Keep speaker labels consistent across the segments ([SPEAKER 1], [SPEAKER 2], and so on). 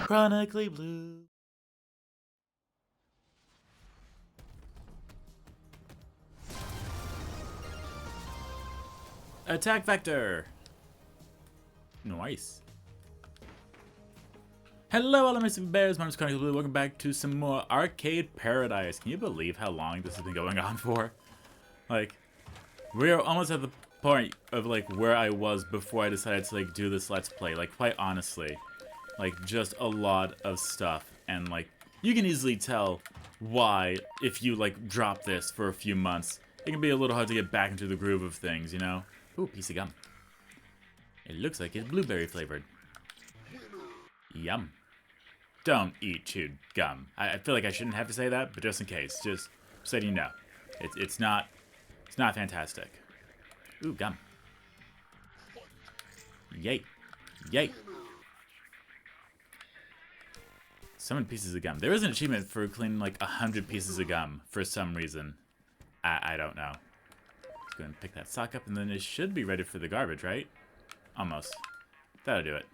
[SPEAKER 1] Chronically Blue. Attack Vector. Nice. Hello, elementary bears. My name is Chronically Blue. Welcome back to some more Arcade Paradise. Can you believe how long this has been going on for? Like, we're almost at the point of like where I was before I decided to like do this Let's Play. Like, quite honestly, like just a lot of stuff, and like you can easily tell why if you like drop this for a few months, it can be a little hard to get back into the groove of things, you know? Ooh, piece of gum. It looks like it's blueberry flavored. Yum. Don't eat chewed gum. I feel like I shouldn't have to say that, but just in case, just so you know, it's not fantastic. Ooh, gum. Yay, yay. So many pieces of gum. There is an achievement for cleaning like 100 pieces of gum for some reason. I don't know. Let's go and pick that sock up, and then it should be ready for the garbage, right? Almost. That'll do it.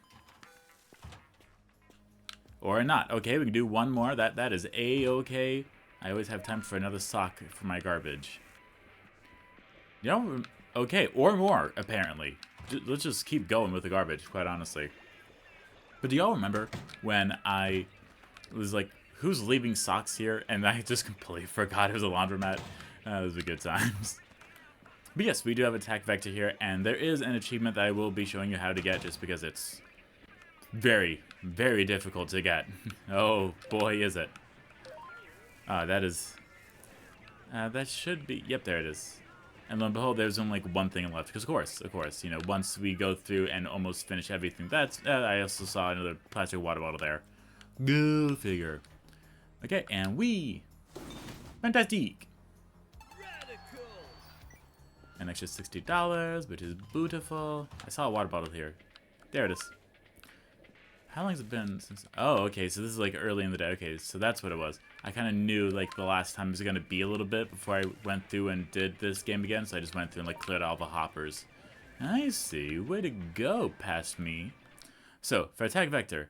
[SPEAKER 1] Or not. Okay, we can do one more. That is A-okay. I always have time for another sock for my garbage. You know, okay, or more, apparently. Let's just keep going with the garbage, quite honestly. But do y'all remember when I was like, who's leaving socks here? And I just completely forgot it was a laundromat. Those were good times. But yes, we do have Attack Vector here, and there is an achievement that I will be showing you how to get just because it's very, very difficult to get. Oh, boy, is it. That is... that should be... Yep, there it is. And lo and behold, there's only like one thing left. Because, of course, you know, once we go through and almost finish everything, that's... I also saw another plastic water bottle there. Go figure. Okay, and we... Fantastic! An extra $60, which is beautiful. I saw a water bottle here. There it is. How long has it been since... Oh, okay, so this is like early in the day. Okay, so that's what it was. I kind of knew like the last time it was going to be a little bit before I went through and did this game again, so I just went through and like cleared all the hoppers. I see. Way to go, past me. So, for Attack Vector,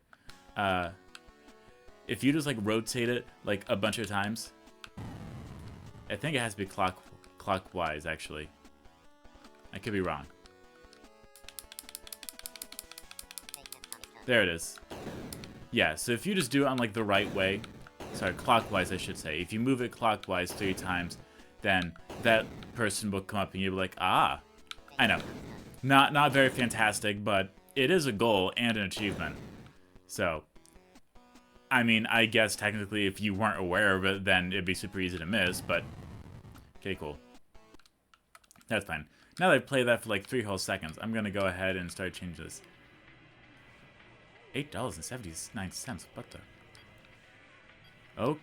[SPEAKER 1] if you just like rotate it like a bunch of times, I think it has to be clockwise, actually. I could be wrong. There it is. Yeah, so if you just do it on like the right way, sorry, clockwise I should say. If you move it clockwise 3 times, then that person will come up and you'll be like, ah, I know. Not very fantastic, but it is a goal and an achievement. So, I mean, I guess technically if you weren't aware of it, then it'd be super easy to miss, but okay, cool. That's fine. Now that I've played that for like 3 whole seconds, I'm gonna go ahead and start changing this. $8.79. What the? Oh,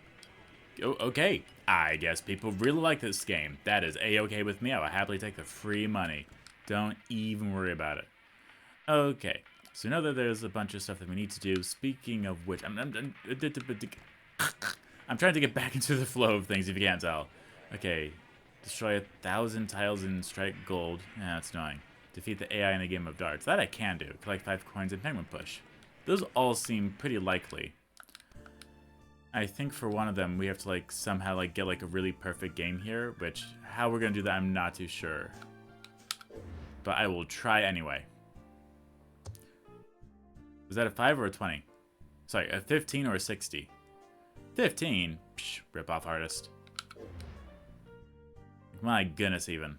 [SPEAKER 1] okay. I guess people really like this game. That is A-okay with me. I will happily take the free money. Don't even worry about it. Okay. So now that there's a bunch of stuff that we need to do, speaking of which, I'm trying to get back into the flow of things, if you can't tell. Okay. Destroy 1,000 tiles and strike gold. Yeah, that's annoying. Defeat the AI in a game of darts. That I can do. Collect 5 coins and penguin push. Those all seem pretty likely. I think for one of them, we have to like somehow like get like a really perfect game here, which how we're gonna do that, I'm not too sure. But I will try anyway. Was that a 5 or a 20? Sorry, a 15 or a 60? 15? Psh, rip off artist. My goodness, even.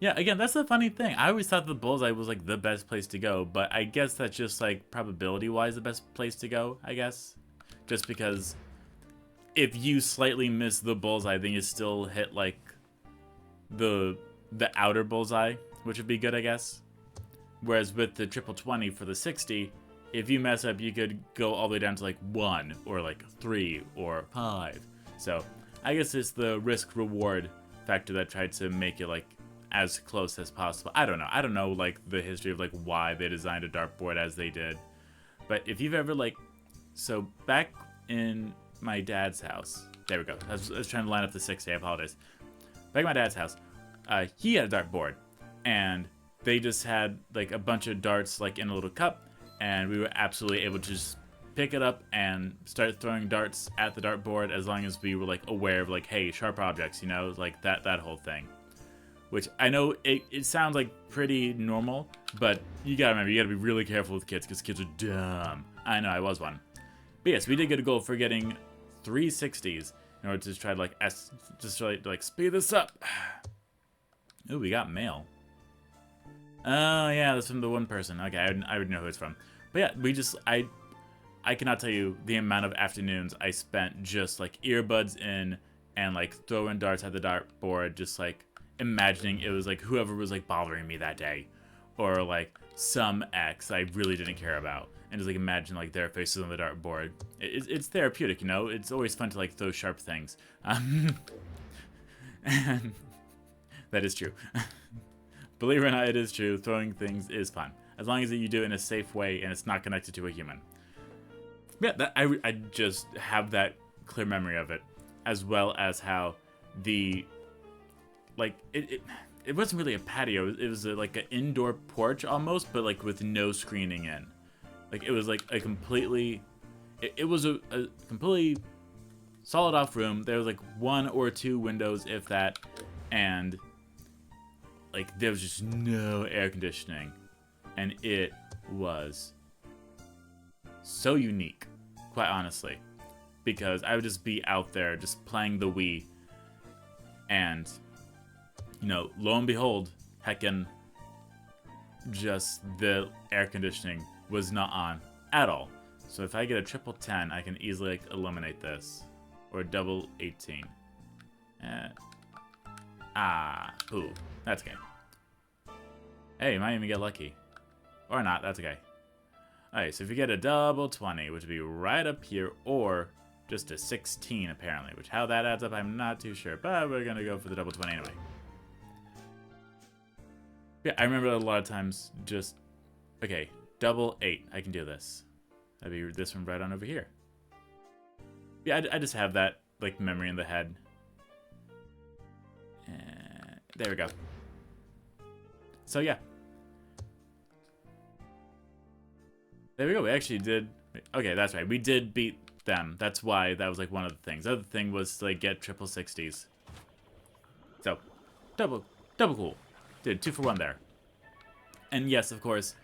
[SPEAKER 1] Yeah, again, that's the funny thing. I always thought the bullseye was like the best place to go, but I guess that's just like probability-wise the best place to go, I guess. Just because if you slightly miss the bullseye, then you still hit like the outer bullseye, which would be good, I guess. Whereas with the triple 20 for the 60, if you mess up, you could go all the way down to like 1 or like 3 or 5. So I guess it's the risk-reward factor that tried to make it like as close as possible. I don't know. I don't know like the history of like why they designed a dartboard as they did. But if you've ever like, so back in my dad's house, there we go. I was trying to line up the 60. I apologize. Back at my dad's house, he had a dartboard, and they just had like a bunch of darts like in a little cup, and we were absolutely able to just pick it up and start throwing darts at the dartboard as long as we were like aware of like, hey, sharp objects, you know, like that whole thing. Which I know it sounds like pretty normal, but you gotta remember, you gotta be really careful with kids because kids are dumb. I know, I was one. But yes, we did get a goal for getting 360s in order to try to like try to like speed this up. Ooh, we got mail. Oh yeah, that's from the one person. Okay, I would know who it's from. But yeah, we just I cannot tell you the amount of afternoons I spent just like earbuds in and like throwing darts at the dartboard, just like imagining it was like whoever was like bothering me that day, or like some ex I really didn't care about, and just like imagine like their faces on the dartboard. It's therapeutic, you know. It's always fun to like throw sharp things. And that is true. Believe it or not, it is true. Throwing things is fun as long as you do it in a safe way and it's not connected to a human. Yeah, I just have that clear memory of it, as well as how the like it wasn't really a patio. It was like an indoor porch almost, but like with no screening in. Like it was like a completely, it was a completely solid off room. There was like 1 or 2 windows, if that, and like there was just no air conditioning, and it was so unique, quite honestly, because I would just be out there just playing the Wii, and you know, lo and behold, heckin' just the air conditioning was not on at all. So if I get a triple 10, I can easily like eliminate this, or double 18. Ooh, that's okay. Hey, you might even get lucky, or not. That's okay. Alright, so if you get a double 20, which would be right up here, or just a 16 apparently, which how that adds up I'm not too sure, but we're gonna go for the double 20 anyway. Yeah, I remember a lot of times just, okay, double 8, I can do this. That'd be this one right on over here. Yeah, I just have that like memory in the head. There we go. So yeah. There we go, we actually did, okay, that's right, we did beat them. That's why that was like one of the things. The other thing was to like get triple 60s. So, double cool. Did 2 for 1 there. And yes, of course,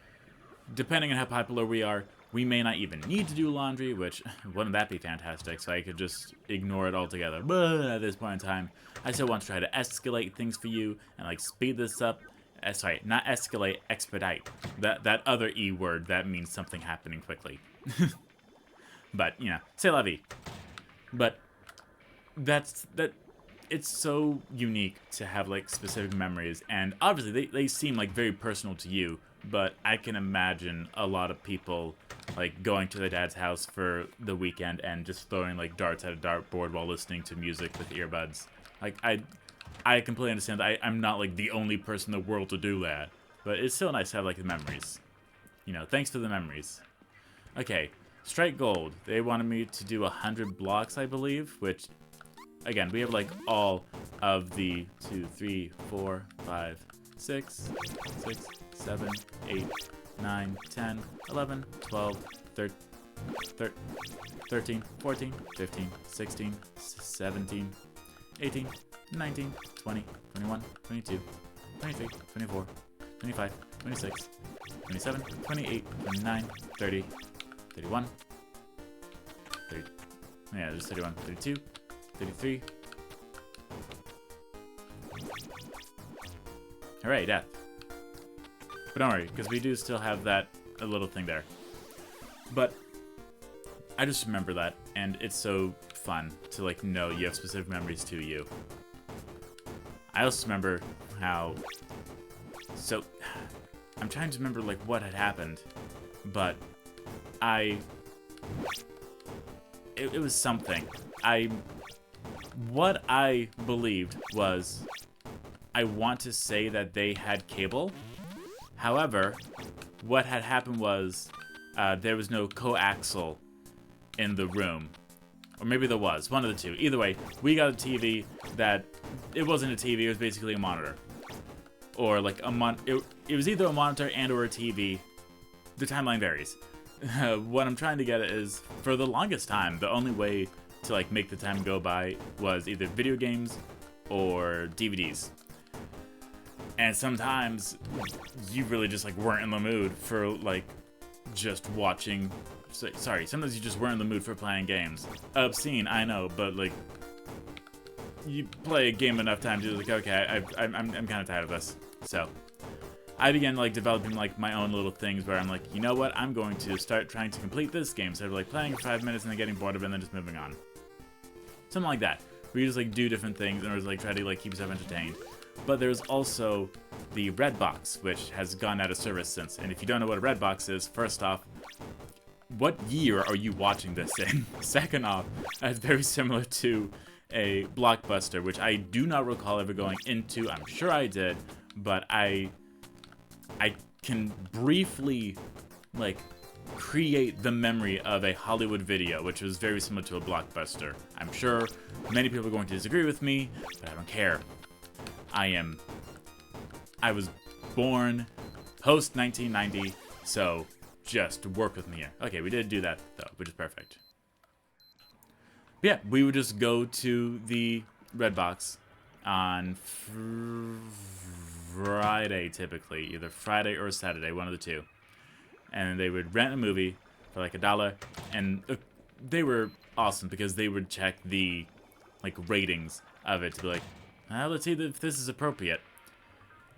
[SPEAKER 1] depending on how popular we are, we may not even need to do laundry, which, wouldn't that be fantastic, so I could just ignore it altogether. But at this point in time, I still want to try to escalate things for you, and like speed this up. Sorry, not escalate, expedite. That other E word, that means something happening quickly. But, you know, c'est la vie. But it's so unique to have like specific memories, and obviously they seem like very personal to you, but I can imagine a lot of people like going to their dad's house for the weekend and just throwing like darts at a dartboard while listening to music with earbuds. Like I completely understand that I'm not like the only person in the world to do that, but it's still nice to have like the memories. You know, thanks for the memories. Okay, strike gold. They wanted me to do 100 blocks, I believe, which, again, we have like all of the 2, 3, 4, 5, 6, 7, 8, 9, 10, 11, 12, 13, 14, 15, 16, 17, 18, 19, 20, 21, 22, 23, 24, 25, 26, 27, 28, 29, 30, 31, 30, yeah, there's 31, 32, 33. Alright, death. But don't worry, because we do still have that little thing there. But I just remember that, and it's so fun to like know you have specific memories to you. I also remember how, so I'm trying to remember like what had happened, but it was something. What I believed was, I want to say that they had cable. However, what had happened was there was no coaxial in the room. Or maybe there was, one of the two. Either way, we got a TV that, it wasn't a TV, it was basically a monitor. Or like it was either a monitor and or a TV. The timeline varies. what I'm trying to get at is, for the longest time, the only way to like make the time go by was either video games or DVDs. And sometimes you really just like weren't in the mood for like just watching. Sorry, sometimes you just weren't in the mood for playing games. Obscene, I know, but like you play a game enough times, you're like, okay, I'm kind of tired of this. So I began like developing like my own little things where I'm like, you know what, I'm going to start trying to complete this game instead of like playing for 5 minutes and then getting bored of it and then just moving on. Something like that. We just like do different things and like try to like keep yourself entertained. But there's also the Redbox, which has gone out of service since. And if you don't know what a Redbox is, first off, what year are you watching this in? Second off, it's very similar to a Blockbuster, which I do not recall ever going into. I'm sure I did, but I can briefly like create the memory of a Hollywood video, which was very similar to a Blockbuster. I'm sure many people are going to disagree with me, but I don't care. I was born post 1990, so just work with me here. Okay, we did do that though, which is perfect. But yeah, we would just go to the Redbox on Friday, typically, either Friday or Saturday, one of the two. And they would rent a movie for like $1, and they were awesome because they would check the like ratings of it to be like, let's see if this is appropriate.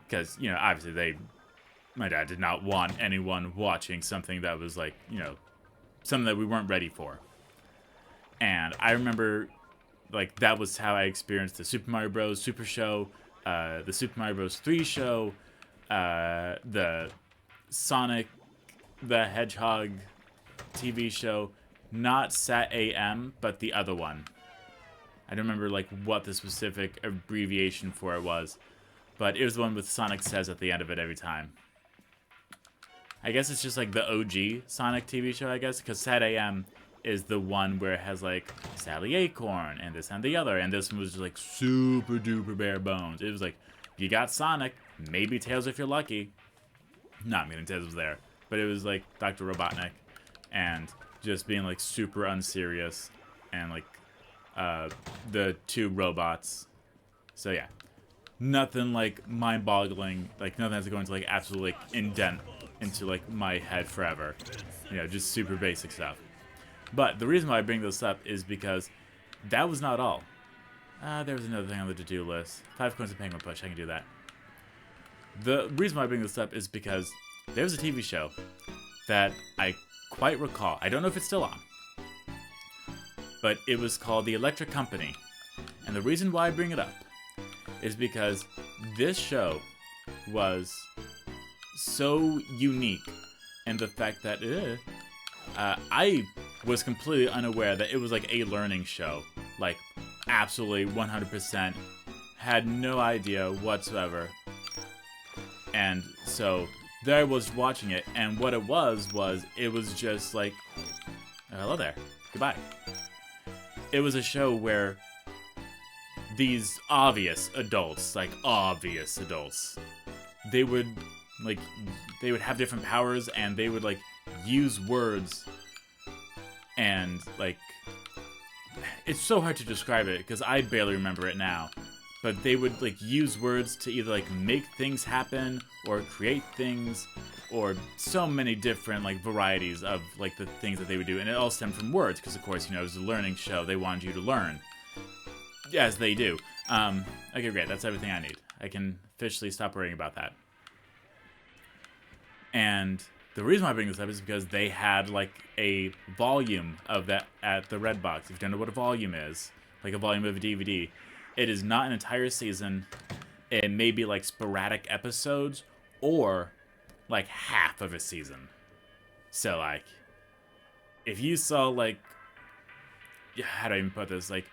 [SPEAKER 1] Because, you know, obviously my dad did not want anyone watching something that was like, you know, something that we weren't ready for. And I remember, like, that was how I experienced the Super Mario Bros. Super Show, the Super Mario Bros. 3 show, the Sonic the Hedgehog TV show, not Sat AM, but the other one. I don't remember like what the specific abbreviation for it was, but it was the one with Sonic Says at the end of it every time. I guess it's just like the OG Sonic TV show, I guess, because Sat AM is the one where it has like Sally Acorn and this and the other, and this one was just like super duper bare bones. It was like, you got Sonic, maybe Tails if you're lucky. Not meaning Tails was there. But it was like Dr. Robotnik and just being like super unserious and like the two robots. So yeah, nothing like mind-boggling, like nothing has to go into like absolutely like indent into like my head forever. You know, just super basic stuff. But the reason why I bring this up is because that was not all. There was another thing on the to-do list. 5 coins of penguin push, I can do that. The reason why I bring this up is because there's a TV show that I quite recall. I don't know if it's still on. But it was called The Electric Company. And the reason why I bring it up is because this show was so unique in the fact that I was completely unaware that it was like a learning show. Like, absolutely 100%. Had no idea whatsoever. And so there I was watching it, and what it was it was just like, oh, hello there, goodbye. It was a show where these obvious adults, they would have different powers, and they would like use words, and like, it's so hard to describe it because I barely remember it now. But they would like use words to either like make things happen or create things, or so many different like varieties of like the things that they would do, and it all stemmed from words because of course, you know, it was a learning show. They wanted you to learn, as they do. Okay, great. That's everything I need. I can officially stop worrying about that. And the reason why I bring this up is because they had like a volume of that at the Redbox. If you don't know what a volume is, like a volume of a DVD. It is not an entire season. It may be like sporadic episodes or like half of a season. So like, if you saw like, how do I even put this? Like,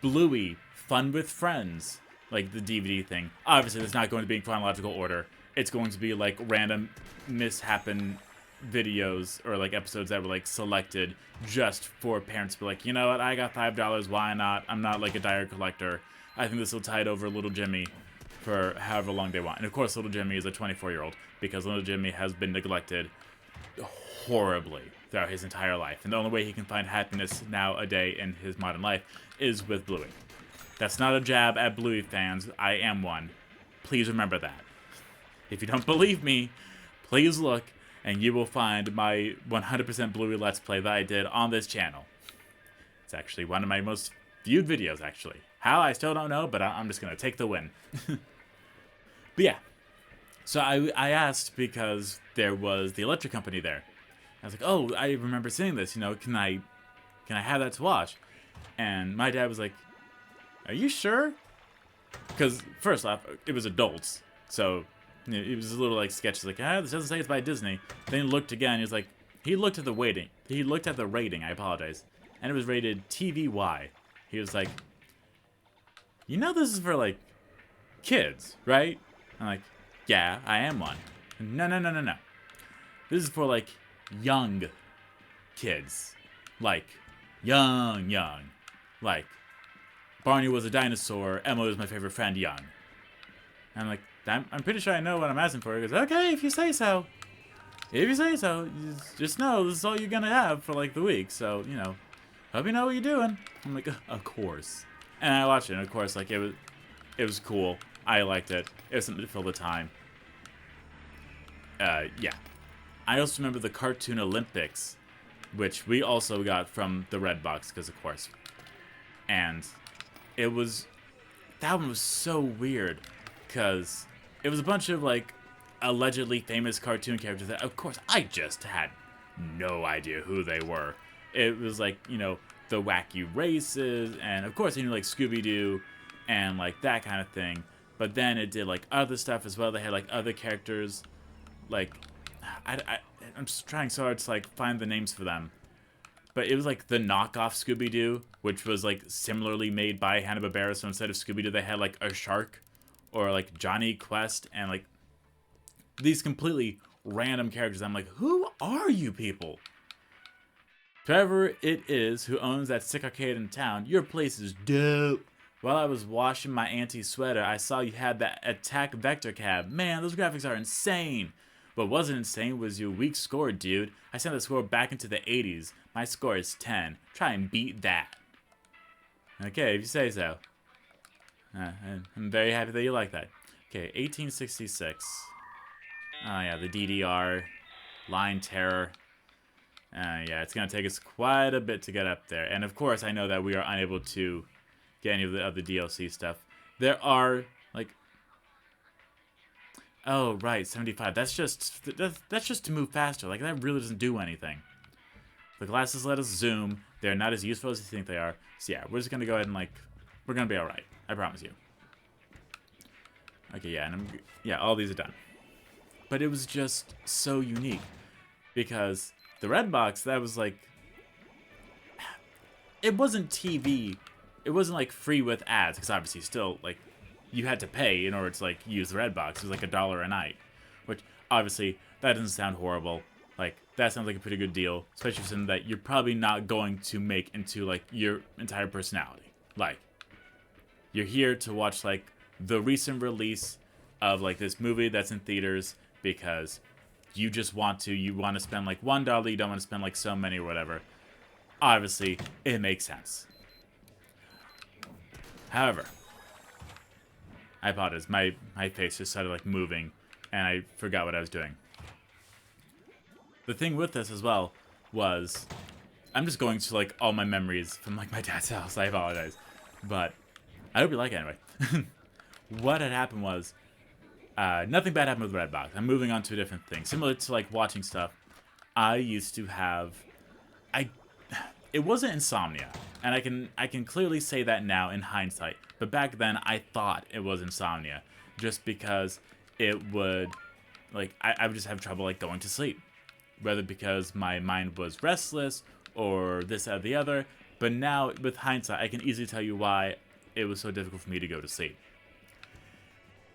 [SPEAKER 1] Bluey, Fun with Friends, like the DVD thing. Obviously, it's not going to be in chronological order. It's going to be like random mishappen videos or like episodes that were like selected just for parents to be like, you know what, I got $5, why not? I'm not like a dire collector. I think this will tide over Little Jimmy for however long they want. And of course, Little Jimmy is a 24-year-old because Little Jimmy has been neglected horribly throughout his entire life. And the only way he can find happiness nowadays in his modern life is with Bluey. That's not a jab at Bluey fans. I am one. Please remember that. If you don't believe me, please look, and you will find my 100% Bluey Let's Play that I did on this channel. It's actually one of my most viewed videos, actually. How, I still don't know, but I'm just going to take the win. But yeah. So I asked because there was the electric company there. I was like, oh, I remember seeing this, you know, can I have that to watch? And my dad was like, are you sure? Because first off, it was adults, so you know, it was a little like sketchy, like, this doesn't say it's by Disney. Then he looked again, he was like, he looked at the rating, I apologize, and it was rated TVY. He was like, you know this is for like kids, right? I'm like, yeah, I am one. No. This is for like young kids. Like, young. Like, Barney was a dinosaur, Emma was my favorite friend, young. And I'm like, I'm pretty sure I know what I'm asking for. He goes, okay, if you say so. If you say so, just know this is all you're gonna have for like the week. So, you know, hope you know what you're doing. I'm like, of course. And I watched it, and of course, like, it was cool. I liked it. It was something to fill the time. Yeah. I also remember the Cartoon Olympics, which we also got from the Red Box, because of course. And that one was so weird, because it was a bunch of, like, allegedly famous cartoon characters that, of course, I just had no idea who they were. It was, like, you know, the wacky races, and, of course, you know, like, Scooby-Doo, and, like, that kind of thing. But then it did, like, other stuff as well. They had, like, other characters, like, I'm just trying so hard to, like, find the names for them. But it was, like, the knockoff Scooby-Doo, which was, like, similarly made by Hanna-Barbera. So instead of Scooby-Doo, they had, like, a shark, or, like, Johnny Quest, and, like, these completely random characters. I'm like, who are you people? Whoever it is who owns that sick arcade in town, your place is dope. While I was washing my auntie's sweater, I saw you had that attack vector cab. Man, those graphics are insane. What wasn't insane was your weak score, dude. I sent the score back into the 80s. My score is 10. Try and beat that. Okay, if you say so. I'm very happy that you like that. Okay, 1866. Oh yeah, the DDR. Line terror. Yeah, it's going to take us quite a bit to get up there. And of course, I know that we are unable to get any of the DLC stuff. There are, like... Oh, right, 75. That's just to move faster. Like, that really doesn't do anything. The glasses let us zoom. They're not as useful as you think they are. So yeah, we're just going to go ahead and, like... We're going to be alright. I promise you. Okay, yeah, and yeah, all these are done. But it was just so unique. Because the Red Box, that was, like... It wasn't TV. It wasn't, like, free with ads. Because obviously, still, like... You had to pay in order to, like, use the Red Box. It was, like, $1 a night. Which, obviously, that doesn't sound horrible. Like, that sounds like a pretty good deal. Especially something that you're probably not going to make into, like, your entire personality. Like, you're here to watch, like, the recent release of, like, this movie that's in theaters because you just want to spend, like, $1. You don't want to spend, like, so many or whatever. Obviously, it makes sense. However... I apologize. My face just started, like, moving, and I forgot what I was doing. The thing with this as well was, I'm just going to, like, all my memories from, like, my dad's house. I apologize. But I hope you like it anyway. What had happened was, nothing bad happened with Redbox. I'm moving on to a different thing. Similar to, like, watching stuff, I used to have... It wasn't insomnia, and I can clearly say that now in hindsight. But back then, I thought it was insomnia, just because it would, like, I would just have trouble, like, going to sleep. Whether because my mind was restless, or this, or the other. But now, with hindsight, I can easily tell you why it was so difficult for me to go to sleep.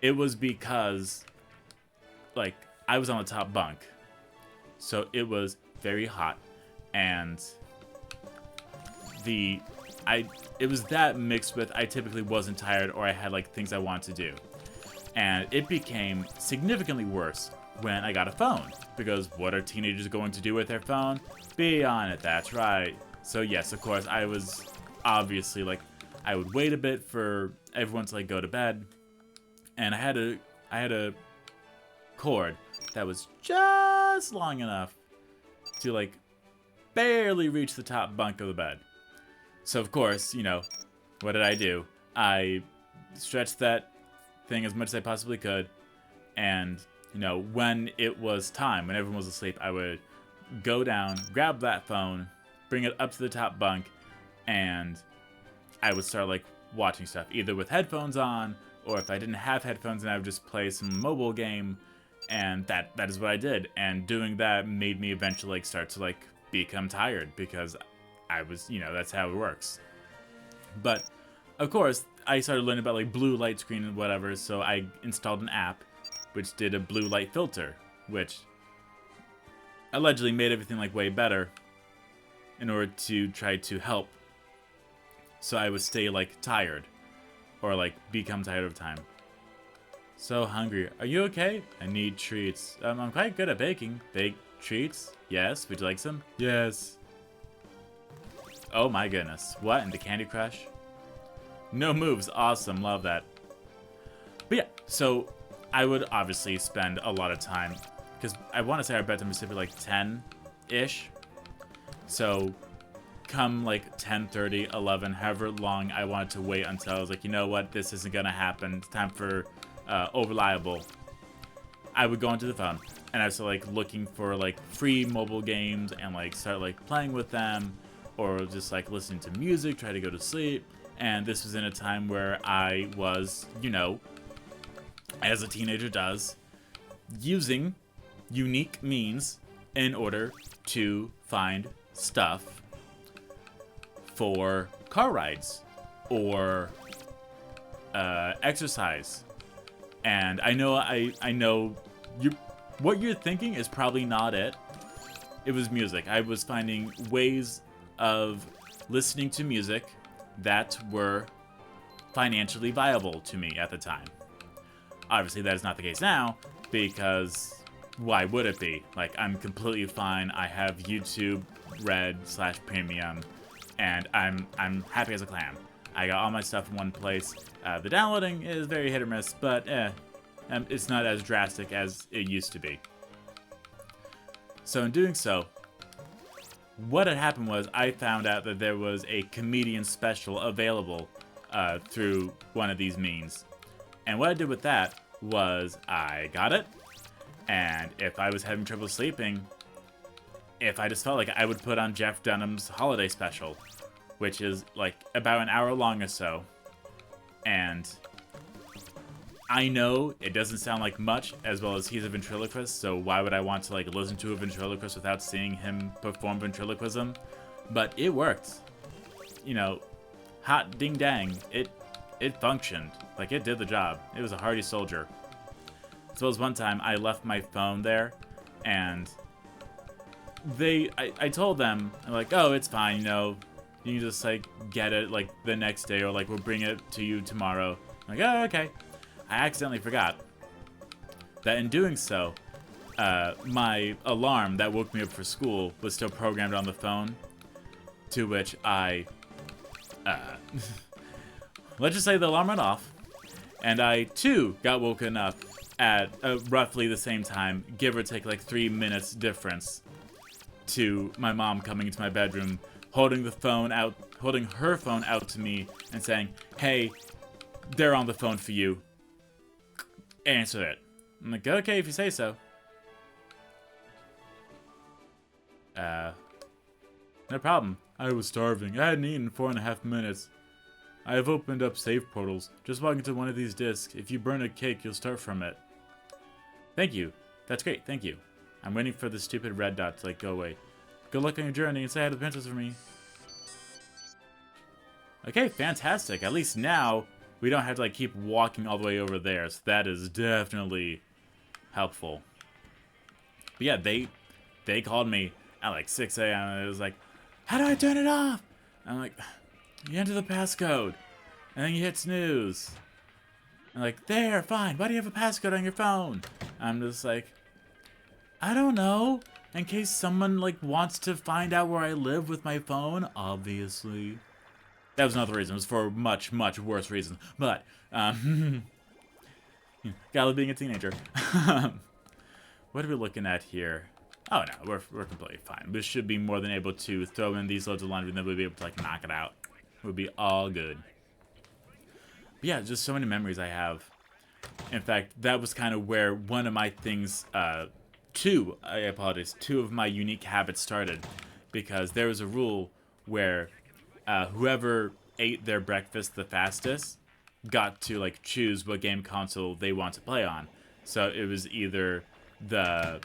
[SPEAKER 1] It was because, like, I was on the top bunk. So it was very hot, and... it was that mixed with I typically wasn't tired or I had like things I wanted to do. And it became significantly worse when I got a phone. Because what are teenagers going to do with their phone? Be on it, that's right. So yes, of course, I was obviously like, I would wait a bit for everyone to like go to bed. And I had a cord that was just long enough to like barely reach the top bunk of the bed. So of course, you know, what did I do? I stretched that thing as much as I possibly could, and you know, when it was time, when everyone was asleep, I would go down, grab that phone, bring it up to the top bunk, and I would start like watching stuff, either with headphones on, or if I didn't have headphones, then I would just play some mobile game, and that is what I did. And doing that made me eventually like start to like become tired, because I was, you know, that's how it works. But of course, I started learning about like blue light screen and whatever, so I installed an app which did a blue light filter, which allegedly made everything like way better in order to try to help so I would stay like tired, or like become tired over time. So hungry. Are you okay? I need treats. I'm quite good at baking. Bake treats? Yes. Would you like some? Yes. Oh my goodness. What in the Candy Crush? No moves. Awesome. Love that. But yeah, so I would obviously spend a lot of time, because I want to say our bedtime was typically like 10-ish. So come like 10:30, 11, however long I wanted to wait until I was like, you know what, this isn't going to happen. It's time for Overliable. I would go into the phone, and I was like looking for like free mobile games and like start like playing with them, or just like listening to music, try to go to sleep. And this was in a time where I was, you know, as a teenager does, using unique means in order to find stuff for car rides or exercise. And I know what you're thinking is probably not it. It was music. I was finding ways of listening to music that were financially viable to me at the time. Obviously, that is not the case now, because why would it be? Like, I'm completely fine. I have YouTube Red/Premium, and I'm happy as a clam. I got all my stuff in one place. The downloading is very hit or miss, but it's not as drastic as it used to be. So in doing so, what had happened was I found out that there was a comedian special available through one of these means. And what I did with that was I got it, and if I was having trouble sleeping, if I just felt like I would put on Jeff Dunham's holiday special, which is like about an hour long or so. And I know it doesn't sound like much, as well as he's a ventriloquist, so why would I want to like listen to a ventriloquist without seeing him perform ventriloquism? But it worked. You know, hot ding dang, it functioned. Like, it did the job. It was a hardy soldier. As well as one time, I left my phone there, and I told them, like, oh, it's fine, you know, you can just, like, get it, like, the next day, or, like, we'll bring it to you tomorrow. I'm like, oh, okay. I accidentally forgot that in doing so, my alarm that woke me up for school was still programmed on the phone, to which I, let's just say the alarm went off, and I, too, got woken up at roughly the same time, give or take, like, 3 minutes difference to my mom coming into my bedroom, holding her phone out to me, and saying, hey, they're on the phone for you. Answer it. I'm like, okay, if you say so. No problem. I was starving. I hadn't eaten in 4.5 minutes. I have opened up save portals. Just walk into one of these discs. If you burn a cake, you'll start from it. Thank you. That's great. Thank you. I'm waiting for the stupid red dot to, like, go away. Good luck on your journey, and say hi to the princess for me. Okay, fantastic. At least now, we don't have to, like, keep walking all the way over there, so that is definitely helpful. But yeah, they called me at, like, 6 a.m., and it was like, how do I turn it off? And I'm like, you enter the passcode, and then you hit snooze. And like, there, fine. Why do you have a passcode on your phone? I'm just like, I don't know. In case someone, like, wants to find out where I live with my phone, obviously. That was not the reason. It was for a much, much worse reason. But, gotta love being a teenager. What are we looking at here? Oh, no, we're completely fine. We should be more than able to throw in these loads of laundry, and then we'll be able to, like, knock it out. We'll be all good. But yeah, just so many memories I have. In fact, that was kind of where one of my things, two of my unique habits started. Because there was a rule where whoever ate their breakfast the fastest got to, like, choose what game console they want to play on. So it was either the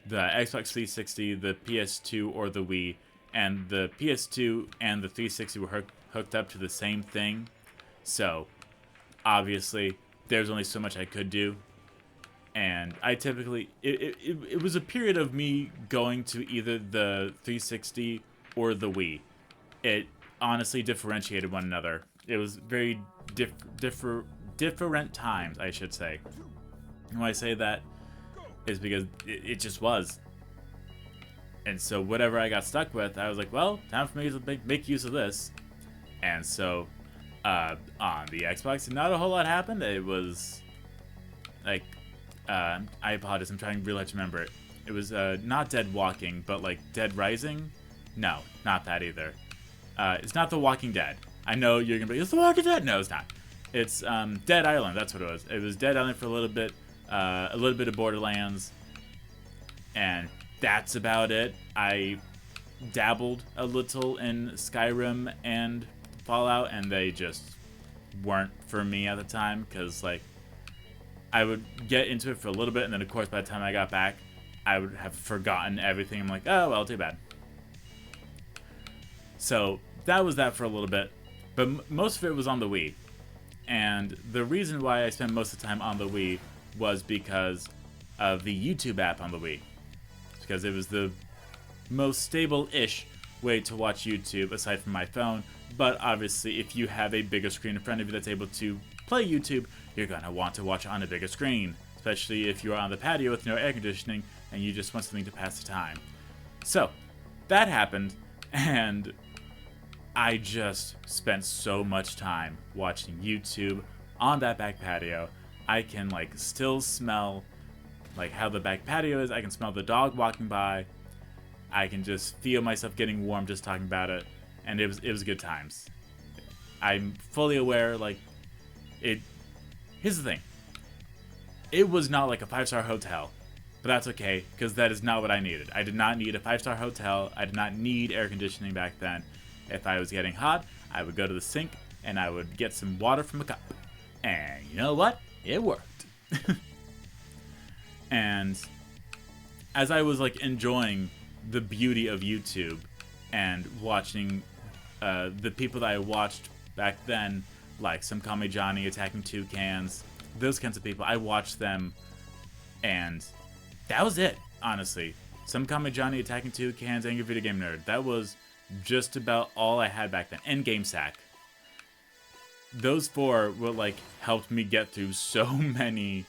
[SPEAKER 1] Xbox 360, the PS2, or the Wii, and the PS2 and the 360 were hooked up to the same thing. So, obviously, there's only so much I could do. And I typically... It was a period of me going to either the 360 or the Wii. It honestly differentiated one another. It was very different times, I should say. And when I say that, is because it just was. And so whatever I got stuck with, I was like, well, time for me to make use of this. And so on the Xbox, not a whole lot happened. It was like, I apologize, I'm trying really hard to remember it. It was not Dead Walking, but like Dead Rising. No, not that either. It's not The Walking Dead. I know you're gonna be, it's The Walking Dead. No, it's not. It's Dead Island. That's what it was. It was Dead Island for a little bit of Borderlands, and that's about it. I dabbled a little in Skyrim and Fallout, and they just weren't for me at the time, because like I would get into it for a little bit, and then of course by the time I got back, I would have forgotten everything. I'm like, oh well, too bad. So that was that for a little bit, but most of it was on the Wii. And the reason why I spent most of the time on the Wii was because of the YouTube app on the Wii. Because it was the most stable-ish way to watch YouTube aside from my phone. But obviously, if you have a bigger screen in front of you that's able to play YouTube, you're going to want to watch it on a bigger screen. Especially if you're on the patio with no air conditioning and you just want something to pass the time. So, that happened, and I just spent so much time watching YouTube on that back patio. I can like still smell like how the back patio is. I can smell the dog walking by. I can just feel myself getting warm just talking about it, and it was good times. I'm fully aware, like, it. Here's the thing. It was not like a 5-star hotel, but that's okay because that is not what I needed. I did not need a 5-star hotel. I did not need air conditioning back then. If I was getting hot, I would go to the sink and I would get some water from a cup. And you know what? It worked. And as I was like enjoying the beauty of YouTube and watching the people that I watched back then, like Some Call Me Johnny, Attacking Toucans, those kinds of people, I watched them, and that was it, honestly. Some Call Me Johnny, Attacking Toucans, Angry Video Game Nerd. That was just about all I had back then. And GameSack. Those four were like helped me get through so many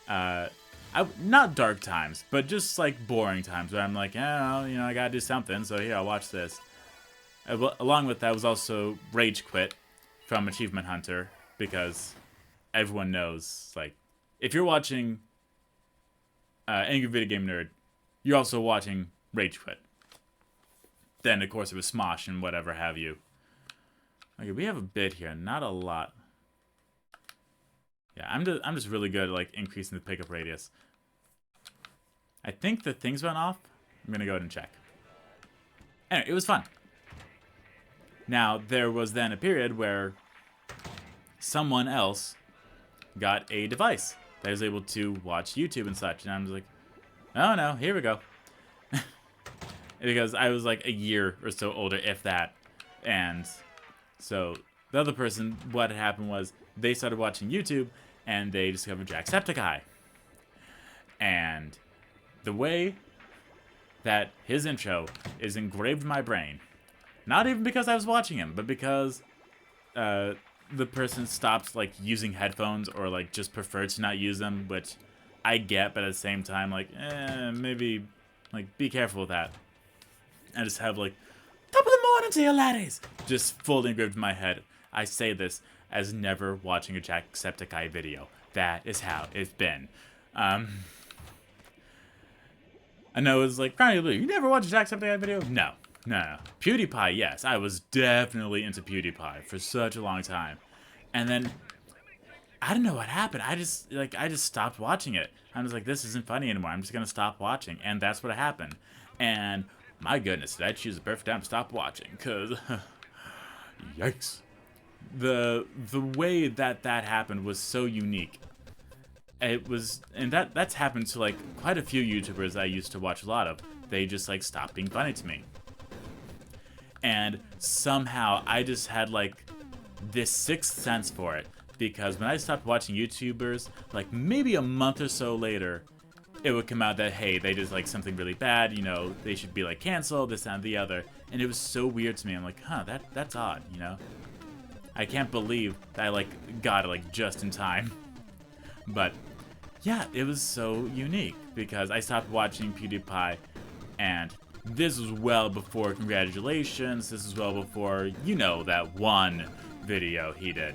[SPEAKER 1] not dark times, but just like boring times where I'm like, oh, you know, I gotta do something, so here, I'll watch this. Along with that was also Rage Quit from Achievement Hunter, because everyone knows, like, if you're watching Angry Video Game Nerd, you're also watching Rage Quit. Then, of course, it was Smosh and whatever have you. Okay, we have a bit here. Not a lot. Yeah, I'm just really good at, like, increasing the pickup radius. I think the things went off. I'm going to go ahead and check. Anyway, it was fun. Now, there was then a period where someone else got a device that was able to watch YouTube and such. And I was like, oh no, here we go. Because I was like a year or so older, if that. And so the other person, what had happened was they started watching YouTube and they discovered Jacksepticeye. And the way that his intro is engraved in my brain, not even because I was watching him, but because the person stopped like using headphones or like just preferred to not use them, which I get, but at the same time, like, maybe, like, be careful with that. I just have, like, top of the morning to you, laddies! Just fully engraved in my head. I say this as never watching a Jacksepticeye video. That is how it's been. I know it's like, you never watched a Jacksepticeye video? No. No. PewDiePie, yes. I was definitely into PewDiePie for such a long time. And then, I don't know what happened. I just stopped watching it. I was like, this isn't funny anymore. I'm just gonna stop watching. And that's what happened. And, my goodness, did I choose the perfect time to stop watching? Because, yikes. The way that happened was so unique. It was, and that's happened to, like, quite a few YouTubers I used to watch a lot of. They just, like, stopped being funny to me. And somehow, I just had, like, this sixth sense for it. Because when I stopped watching YouTubers, like, maybe a month or so later, it would come out that, hey, they did, like, something really bad, you know, they should be, like, canceled, this and the other. And it was so weird to me. I'm like, huh, that's odd, you know? I can't believe that I, like, got it, like, just in time. But, yeah, it was so unique, because I stopped watching PewDiePie, and this was well before Congratulations, this was well before, you know, that one video he did.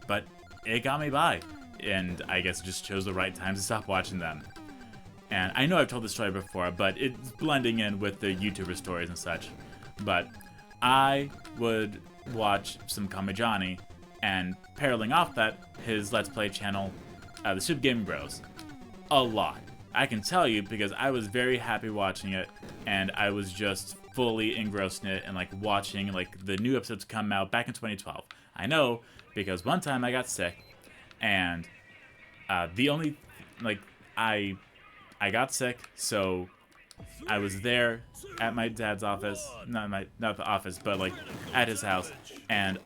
[SPEAKER 1] But it got me by, and I guess it just chose the right time to stop watching them. And I know I've told this story before, but it's blending in with the YouTuber stories and such. But I would watch some Kamijani, and paralleling off that, his Let's Play channel, the Super Gaming Bros. A lot. I can tell you because I was very happy watching it, and I was just fully engrossed in it and, like, watching, like, the new episodes come out back in 2012. I know because one time I got sick, and the only, like, I got sick, so I was there at my dad's office, not the office, but, like, at his house, and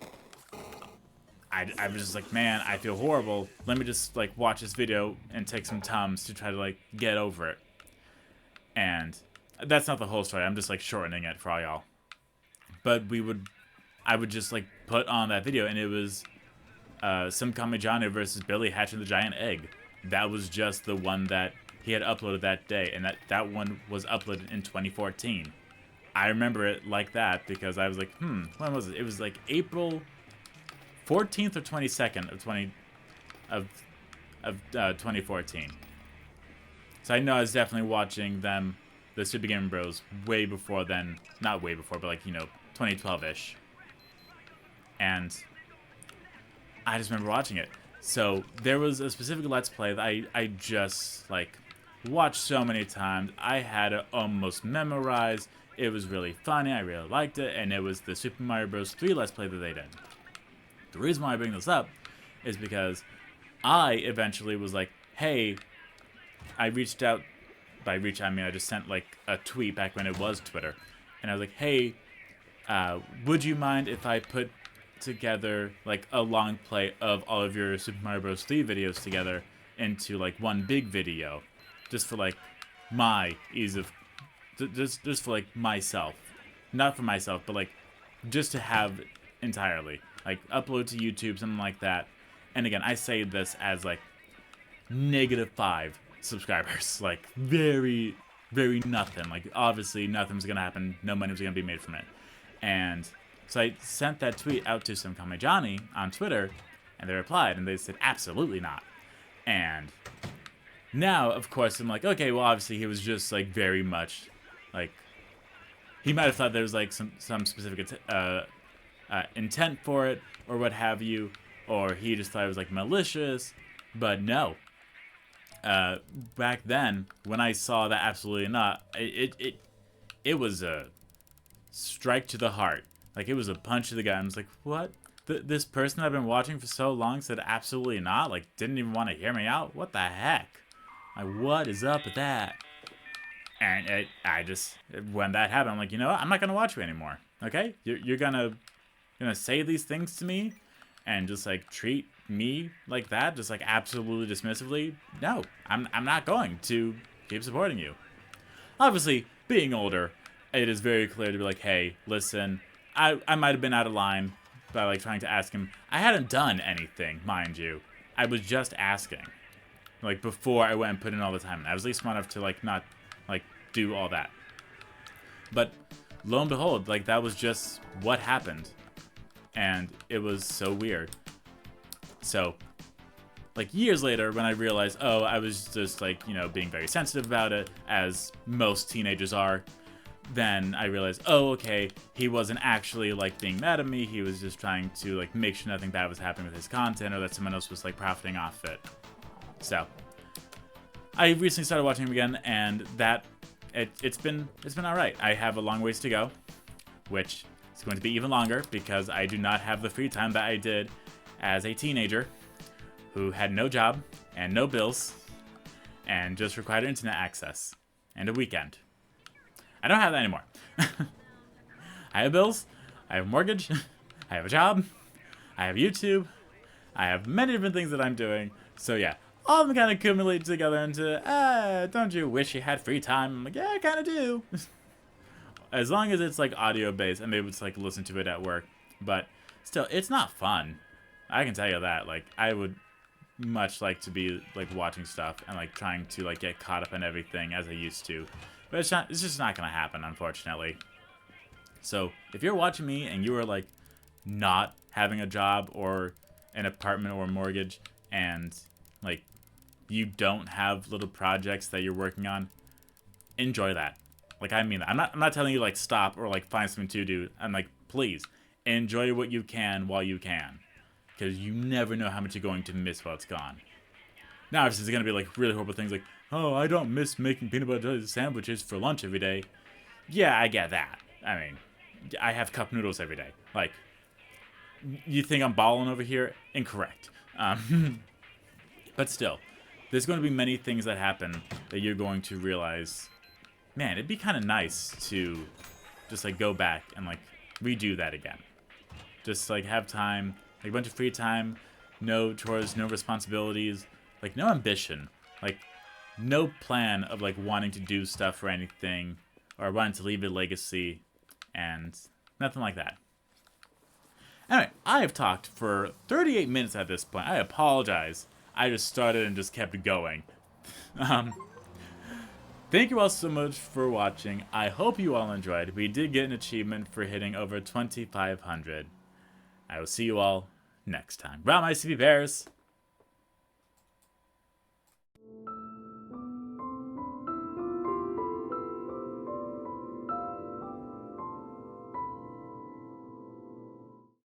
[SPEAKER 1] I was just like, man, I feel horrible. Let me just, like, watch this video and take some Tums to try to, like, get over it. And that's not the whole story. I'm just, like, shortening it for all y'all. But I would just, like, put on that video, and it was some Kamijani versus Billy hatching the giant egg. That was just the one that he had uploaded that day, and that one was uploaded in 2014. I remember it like that because I was like, when was it? It was like April 14th or 22nd of 2014. So I know I was definitely watching them, the Super Gaming Bros, way before then. Not way before, but, like, you know, 2012-ish. And I just remember watching it. So there was a specific Let's Play that I just, like, watched so many times. I had it almost memorized. It was really funny. I really liked it. And it was the Super Mario Bros. 3 Let's Play that they did. The reason why I bring this up is because I eventually was like, hey, I reached out. By reach, I mean I just sent, like, a tweet back when it was Twitter. And I was like, hey, would you mind if I put together, like, a long play of all of your Super Mario Bros. 3 videos together into, like, one big video, just for, like, my ease of, just for, like, myself, not for myself, but, like, just to have entirely, like, upload to YouTube, something like that. And again, I say this as, like, -5 subscribers, like, very, very nothing, like, obviously nothing's gonna happen, no money was gonna be made from it. And so I sent that tweet out to some Kamijani on Twitter, and they replied, and they said, absolutely not. And now, of course, I'm like, okay, well, obviously he was just, like, very much, like, he might have thought there was, like, some specific intent for it, or what have you, or he just thought it was, like, malicious, but no. Back then, when I saw that absolutely not, it was a strike to the heart. Like, it was a punch to the gut. I was like, what? This person I've been watching for so long said absolutely not? Like, didn't even want to hear me out? What the heck? Like, what is up with that? And I just, when that happened, I'm like, you know what? I'm not going to watch you anymore. Okay? You're gonna say these things to me and just, like, treat me like that, just, like, absolutely dismissively? No, I'm not going to keep supporting you. Obviously, being older, it is very clear to be like, hey, listen, I might have been out of line by, like, trying to ask him. I hadn't done anything, mind you. I was just asking. like before I went and put in all the time. I was at least smart enough to like not like do all that. But lo and behold, like that was just what happened, and it was so weird. So like years later, when I realized, oh, I was just like, you know, being very sensitive about it, as most teenagers are, then I realized, oh, okay, he wasn't actually like being mad at me. He was just trying to like make sure nothing bad was happening with his content, or that someone else was like profiting off it. So I recently started watching him again, and that it's been all right. I have a long ways to go, which is going to be even longer because I do not have the free time that I did as a teenager who had no job and no bills and just required internet access and a weekend. I don't have that anymore. I have bills, I have a mortgage, I have a job, I have YouTube, I have many different things that I'm doing. So yeah, all of them kind of accumulate together into, don't you wish you had free time? I'm like, yeah, I kind of do. As long as it's like audio based, I'm able to like listen to it at work. But still, it's not fun. I can tell you that. Like, I would much like to be like watching stuff and like trying to like get caught up in everything as I used to. But it's just not gonna happen, unfortunately. So if you're watching me and you are like not having a job or an apartment or a mortgage, and like you don't have little projects that you're working on, enjoy that. Like, I mean that. I'm not telling you like stop or like find something to do. I'm like, please enjoy what you can while you can, because you never know how much you're going to miss while it's gone. Now, if it's gonna be like really horrible things like, oh, I don't miss making peanut butter sandwiches for lunch every day. Yeah, I get that. I mean, I have cup noodles every day. Like, you think I'm balling over here? Incorrect. But still, there's going to be many things that happen that you're going to realize, man, it'd be kind of nice to just like go back and like redo that again. Just like have time, like a bunch of free time, no chores, no responsibilities, like no ambition, like no plan of like wanting to do stuff or anything, or wanting to leave a legacy, and nothing like that. Anyway, I have talked for 38 minutes at this point. I apologize. I just started and just kept going. Thank you all so much for watching. I hope you all enjoyed. We did get an achievement for hitting over 2,500. I will see you all next time. Round my CP Bears.